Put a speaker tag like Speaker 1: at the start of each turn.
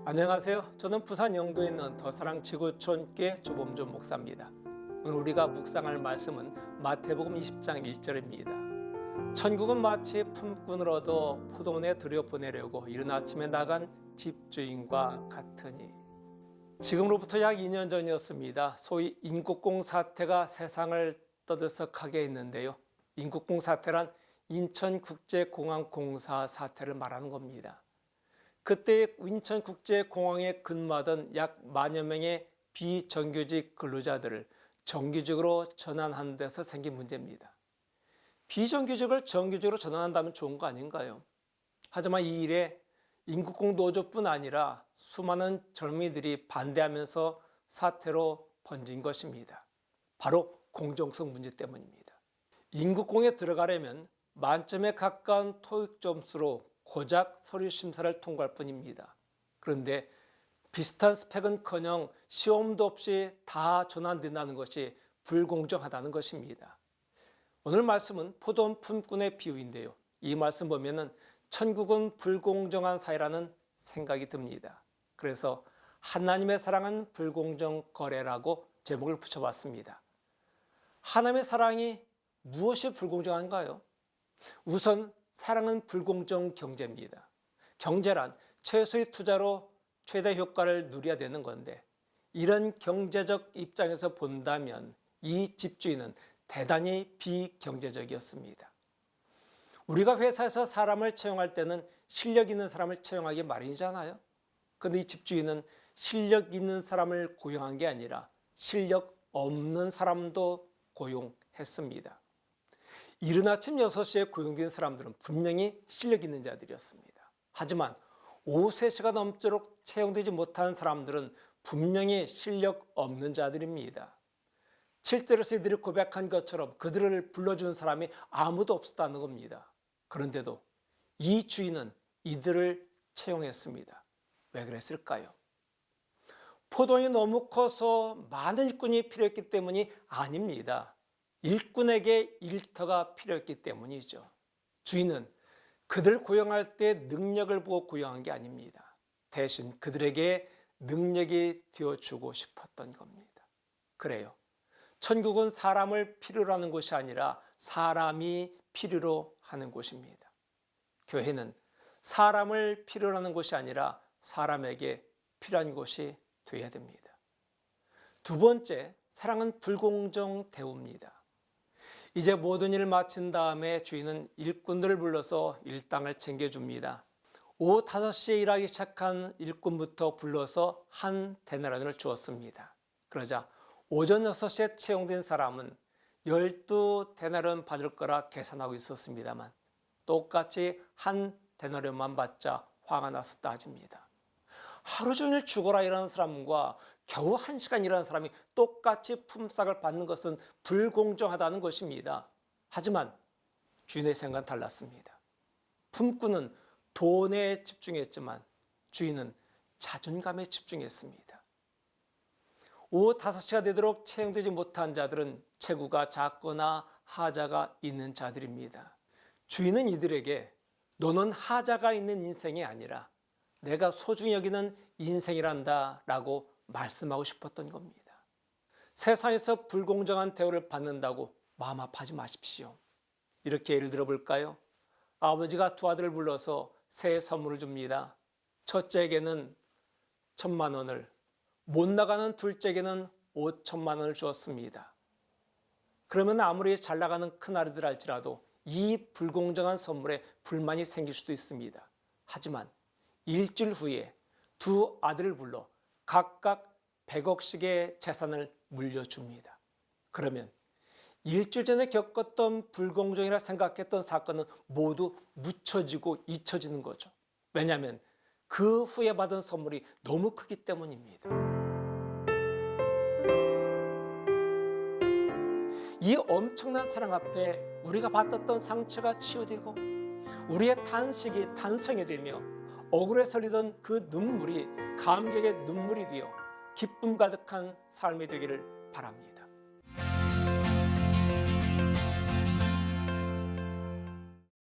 Speaker 1: 안녕하세요. 저는 부산 영도에 있는 더사랑 지구촌교회 조범준 목사입니다. 오늘 우리가 묵상할 말씀은 마태복음 20장 1절입니다. 천국은 마치 품꾼을 얻어 포도원에 들여보내려고 이른 아침에 나간 집주인과 같으니. 지금으로부터 약 2년 전이었습니다. 소위 인국공 사태가 세상을 떠들썩하게 했는데요. 인국공 사태란 인천국제공항공사 사태를 말하는 겁니다. 그때 인천국제공항에 근무하던 약 10,000여 명의 비정규직 근로자들을 정규직으로 전환하는 데서 생긴 문제입니다. 비정규직을 정규직으로 전환한다면 좋은 거 아닌가요? 하지만 이 일에 인국공 노조뿐 아니라 수많은 젊은이들이 반대하면서 사태로 번진 것입니다. 바로 공정성 문제 때문입니다. 인국공에 들어가려면 만점에 가까운 토익 점수로 고작 서류 심사를 통과할 뿐입니다. 그런데 비슷한 스펙은커녕 시험도 없이 다 전환된다는 것이 불공정하다는 것입니다. 오늘 말씀은 포도원 품꾼의 비유인데요. 이 말씀 보면은 천국은 불공정한 사회라는 생각이 듭니다. 그래서 하나님의 사랑은 불공정 거래라고 제목을 붙여봤습니다. 하나님의 사랑이 무엇이 불공정한가요? 우선 사랑은 불공정 경제입니다. 경제란 최소의 투자로 최대 효과를 누려야 되는 건데, 이런 경제적 입장에서 본다면 이 집주인은 대단히 비경제적이었습니다. 우리가 회사에서 사람을 채용할 때는 실력 있는 사람을 채용하기 마련이잖아요. 그런데 이 집주인은 실력 있는 사람을 고용한 게 아니라 실력 없는 사람도 고용했습니다. 이른 아침 6시에 고용된 사람들은 분명히 실력 있는 자들이었습니다. 하지만 오후 3시가 넘도록 채용되지 못한 사람들은 분명히 실력 없는 자들입니다. 7절에서 이들이 고백한 것처럼 그들을 불러준 사람이 아무도 없었다는 겁니다. 그런데도 이 주인은 이들을 채용했습니다. 왜 그랬을까요? 포도원이 너무 커서 많은 일꾼이 필요했기 때문이 아닙니다. 일꾼에게 일터가 필요했기 때문이죠. 주인은 그들 고용할 때 능력을 보고 고용한 게 아닙니다. 대신 그들에게 능력이 되어주고 싶었던 겁니다. 그래요. 천국은 사람을 필요로 하는 곳이 아니라 사람이 필요로 하는 곳입니다. 교회는 사람을 필요로 하는 곳이 아니라 사람에게 필요한 곳이 되어야 됩니다. 두 번째, 사랑은 불공정 대우입니다. 이제 모든 일을 마친 다음에 주인은 일꾼들을 불러서 일당을 챙겨줍니다. 오후 5시에 일하기 시작한 일꾼부터 불러서 한 데나리온을 주었습니다. 그러자 오전 6시에 채용된 사람은 12데나리온 받을 거라 계산하고 있었습니다만 똑같이 한 데나리온만 받자 화가 나서 따집니다. 하루 종일 죽어라 일하는 사람과 겨우 1시간 일하는 사람이 똑같이 품삯을 받는 것은 불공정하다는 것입니다. 하지만 주인의 생각은 달랐습니다. 품꾼은 돈에 집중했지만 주인은 자존감에 집중했습니다. 오후 5시가 되도록 채용되지 못한 자들은 체구가 작거나 하자가 있는 자들입니다. 주인은 이들에게 너는 하자가 있는 인생이 아니라 내가 소중히 여기는 인생이란다 라고 말씀하고 싶었던 겁니다. 세상에서 불공정한 대우를 받는다고 마음 아파하지 마십시오. 이렇게 예를 들어 볼까요? 아버지가 두 아들을 불러서 새 선물을 줍니다. 첫째에게는 1,000만 원을, 못 나가는 둘째에게는 5천만 원을 주었습니다. 그러면 아무리 잘 나가는 큰아들들 할지라도 이 불공정한 선물에 불만이 생길 수도 있습니다. 하지만 일주일 후에 두 아들을 불러 각각 100억씩의 재산을 물려줍니다. 그러면 일주일 전에 겪었던 불공정이라 생각했던 사건은 모두 묻혀지고 잊혀지는 거죠. 왜냐하면 그 후에 받은 선물이 너무 크기 때문입니다. 이 엄청난 사랑 앞에 우리가 받았던 상처가 치유되고 우리의 탄식이 탄성이 되며 억울해 설리던 그 눈물이 감격의 눈물이 되어 기쁨 가득한 삶이 되기를 바랍니다.